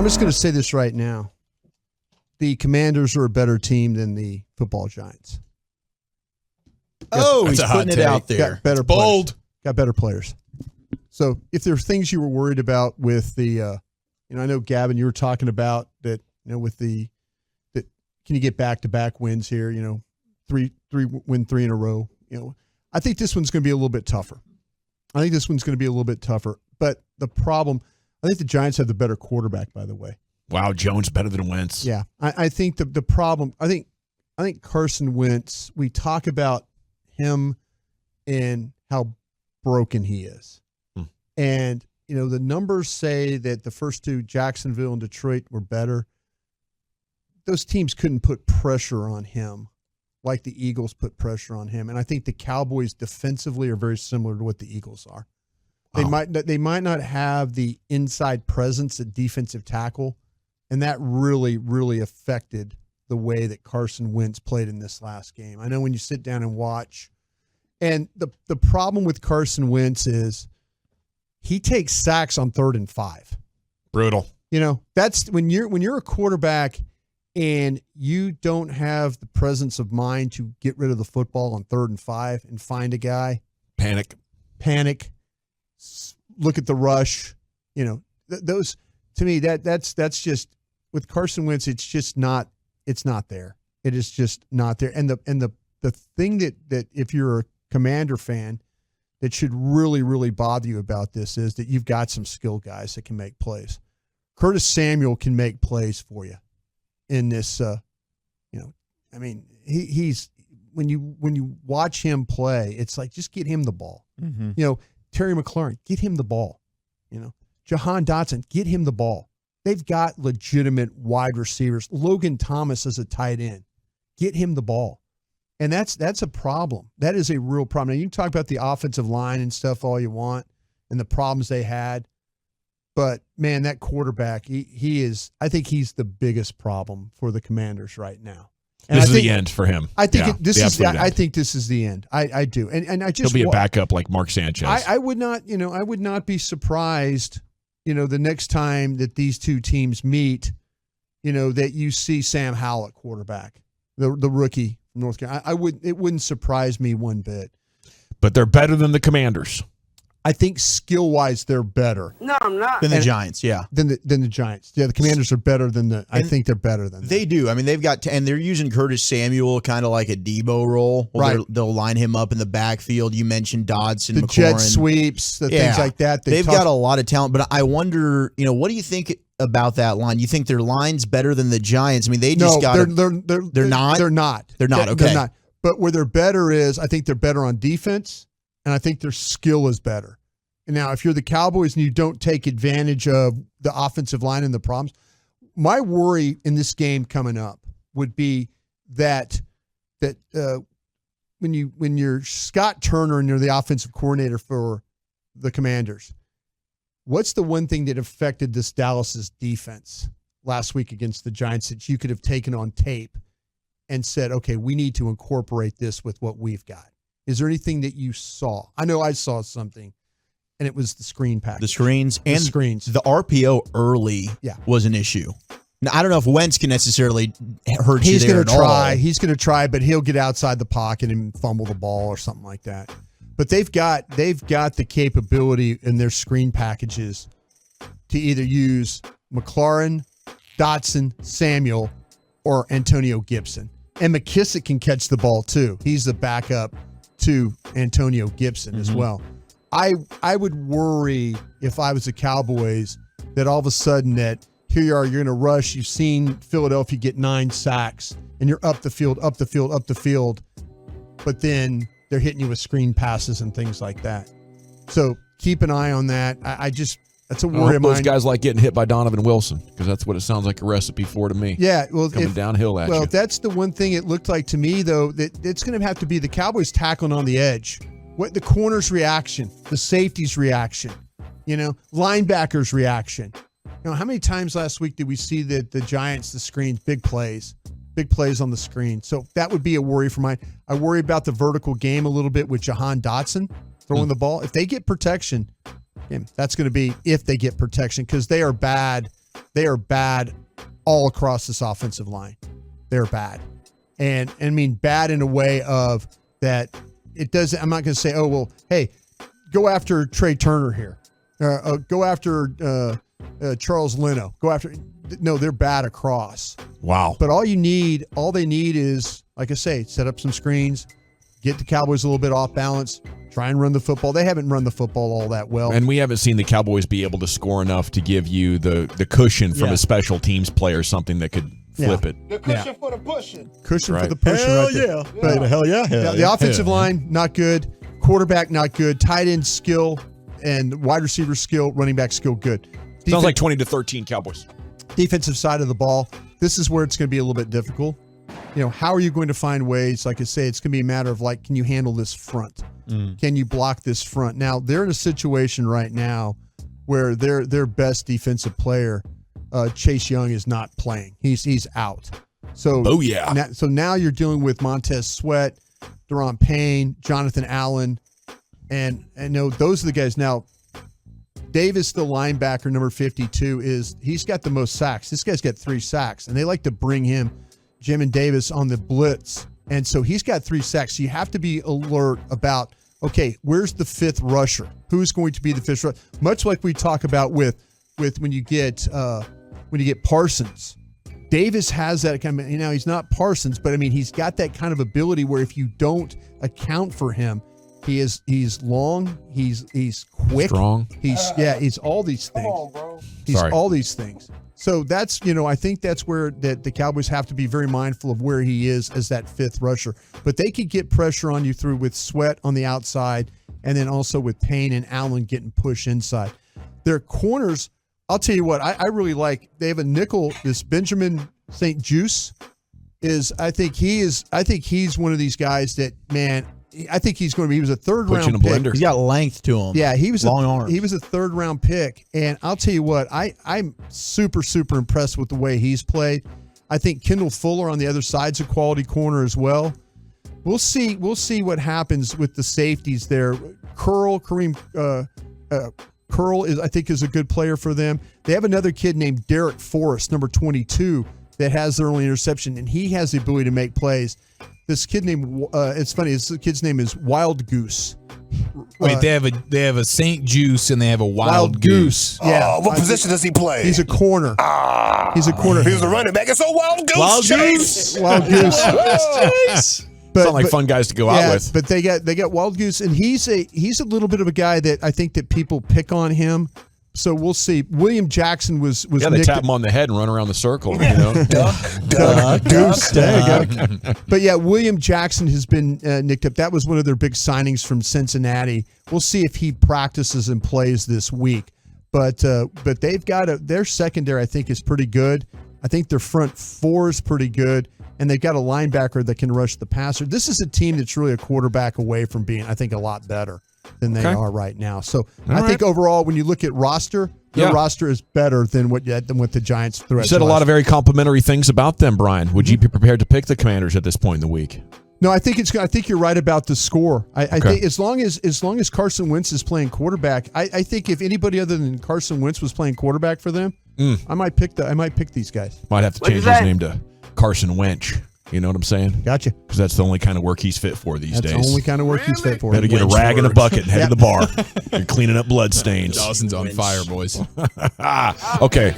I'm just going to say this right now. The Commanders are a better team than the football Giants. He's putting it out there. Got better bold. Players. Got better players. So if there's things you were worried about with the, I know Gavin, you were talking about that, with that, can you get back-to-back wins here? Win three in a row. I think this one's going to be a little bit tougher. But the problem, I think the Giants have the better quarterback, by the way. Wow, Jones better than Wentz. Yeah, I think the problem, I think Carson Wentz, we talk about him and how broken he is. And, the numbers say that the first two, Jacksonville and Detroit, were better. Those teams couldn't put pressure on him like the Eagles put pressure on him. And I think the Cowboys defensively are very similar to what the Eagles are. They might not have the inside presence at defensive tackle, and that really, really affected the way that Carson Wentz played in this last game. I know when you sit down and watch, and the problem with Carson Wentz is he takes sacks on 3rd and 5. Brutal. That's when you're a quarterback and you don't have the presence of mind to get rid of the football on 3rd and 5 and find a guy. Panic. Look at the rush. Those, to me, that's just, with Carson Wentz, it's not there. It is just not there. And the thing that if you're a Commander fan that should really, really bother you about this is that you've got some skill guys that can make plays. Curtis Samuel can make plays for you in this, he's when you watch him play, it's like, just get him the ball. Mm-hmm. Terry McLaurin, get him the ball. Jahan Dotson, get him the ball. They've got legitimate wide receivers. Logan Thomas is a tight end. Get him the ball. And that's a problem. That is a real problem. Now, you can talk about the offensive line and stuff all you want and the problems they had. But, man, that quarterback, he is – I think he's the biggest problem for the Commanders right now. And this is the end for him. I think this is the end. I do. And I just – he'll be a backup like Mark Sanchez. I would not be surprised, the next time that these two teams meet, that you see Sam Howell at quarterback, the rookie from North Carolina. It wouldn't surprise me one bit. But they're better than the Commanders. I think skill-wise they're better. No, I'm not. Than the Giants, yeah. Than the Giants. Yeah, the Commanders are better than I think they're better than them. They do. I mean, they've got and they're using Curtis Samuel kind of like a Debo role. Right. They'll line him up in the backfield. You mentioned Dodson, the McLaurin. jet sweeps, things like that. They've got a lot of talent, but I wonder, what do you think about that line? You think their line's better than the Giants? I mean, they just got they're not. They're not. Okay. They're not. But where they're better is, I think they're better on defense, and I think their skill is better. And now, if you're the Cowboys and you don't take advantage of the offensive line and the problems, my worry in this game coming up would be that when you're Scott Turner and you're the offensive coordinator for the Commanders, what's the one thing that affected this Dallas's defense last week against the Giants that you could have taken on tape and said, okay, we need to incorporate this with what we've got? Is there anything that you saw? I know I saw something. And it was the screen package. The screens. The screens. The RPO early was an issue. Now, I don't know if Wentz can necessarily hurt you there at all. He's going to try, but he'll get outside the pocket and fumble the ball or something like that. But they've got the capability in their screen packages to either use McLaurin, Dotson, Samuel, or Antonio Gibson. And McKissick can catch the ball too. He's the backup to Antonio Gibson as well. I would worry if I was the Cowboys that all of a sudden that here you are, you're going to rush. You've seen Philadelphia get 9 sacks, and you're up the field, but then they're hitting you with screen passes and things like that. So keep an eye on that. That's a worry of mine. Those guys like getting hit by Donovan Wilson because that's what it sounds like a recipe for to me. Yeah, well, coming downhill at you. Well, that's the one thing it looked like to me, though, that it's going to have to be the Cowboys tackling on the edge. What the corner's reaction, the safety's reaction, linebackers' reaction. How many times last week did we see the Giants, the screens, big plays on the screen? So that would be a worry for mine. I worry about the vertical game a little bit with Jahan Dotson throwing the ball. If they get protection, that's going to be if they get protection because they are bad They are bad all across this offensive line. They're bad. And I mean bad in a way of that it doesn't, I'm not going to say, oh, well, hey, go after Trey Turner here. Go after Charles Leno. Go after, no, they're bad across. Wow. But all they need is, like I say, set up some screens, get the Cowboys a little bit off balance, try and run the football. They haven't run the football all that well. And we haven't seen the Cowboys be able to score enough to give you the cushion from a special teams player, something that could flip it. The cushion for the pushing. Cushion for the pushing right there. But hell yeah. the offensive line, not good. Quarterback, not good. Tight end skill and wide receiver skill, running back skill, good. Sounds like 20-13 Cowboys. Defensive side of the ball, this is where it's going to be a little bit difficult. How are you going to find ways? Like I say, it's going to be a matter of can you handle this front? Can you block this front? Now, they're in a situation right now where their best defensive player, Chase Young, is not playing. He's out. So, so now you're dealing with Montez Sweat, Deron Payne, Jonathan Allen, and those are the guys. Now, Davis, the linebacker, number 52, he's got the most sacks. This guy's got 3 sacks, and they like to bring him, Jim and Davis, on the blitz. And so he's got 3 sacks. So you have to be alert about, okay, where's the 5th rusher? Who's going to be the 5th rusher? Much like we talk about with when you get Parsons. Davis has that kind of, he's not Parsons, but I mean, he's got that kind of ability where if you don't account for him, he's long, he's quick, strong. He's all these things. Come on, bro. He's all these things. So that's, I think that's where the Cowboys have to be very mindful of where he is as that 5th rusher. But they could get pressure on you through with Sweat on the outside and then also with Payne and Allen getting pushed inside. Their corners, I'll tell you what, I really like. They have a nickel, this Benjamin St. Juice I think he's one of these guys that, man, I think he was a 3rd round pick. He's got length to him. Yeah, he was long arms. He was a 3rd round pick, and I'll tell you what, I'm super impressed with the way he's played. I think Kendall Fuller on the other side's a quality corner as well. We'll see what happens with the safeties there. Kareem Curl is a good player for them. They have another kid named Derek Forrest, number 22, that has the early interception, and he has the ability to make plays. This kid named it's funny. This kid's name is Wild Goose. Wait, they have a St. Juice and they have a Wild Goose. Yeah. What position does he play? He's a corner. He's a corner. He was a running back. It's a Wild Goose. Wild Chase. Goose. Wild Goose. Sound like fun guys to go out with. But they got Wild Goose, and he's a little bit of a guy that I think that people pick on him. So we'll see. William Jackson was they tap him on the head and run around the circle. Goose. There you go. But yeah, William Jackson has been nicked up. That was one of their big signings from Cincinnati. We'll see if he practices and plays this week. But they've got their secondary, I think, is pretty good. I think their front 4 is pretty good. And they've got a linebacker that can rush the passer. This is a team that's really a quarterback away from being, I think, a lot better than they are right now. So I think overall, when you look at roster, their roster is better than what the Giants threw. You said a lot of very complimentary things about them, Brian. Would you be prepared to pick the Commanders at this point in the week? No, I think you're right about the score. I think as long as Carson Wentz is playing quarterback, I think if anybody other than Carson Wentz was playing quarterback for them, I might pick these guys. Might have to change his name to Carson Wentz. You know what I'm saying? Gotcha. Because that's the only kind of work he's fit for these days. That's the only kind of work he's fit for. Better get a rag and a bucket and head to the bar. You're cleaning up blood stains. Dawson's on fire, boys. Okay.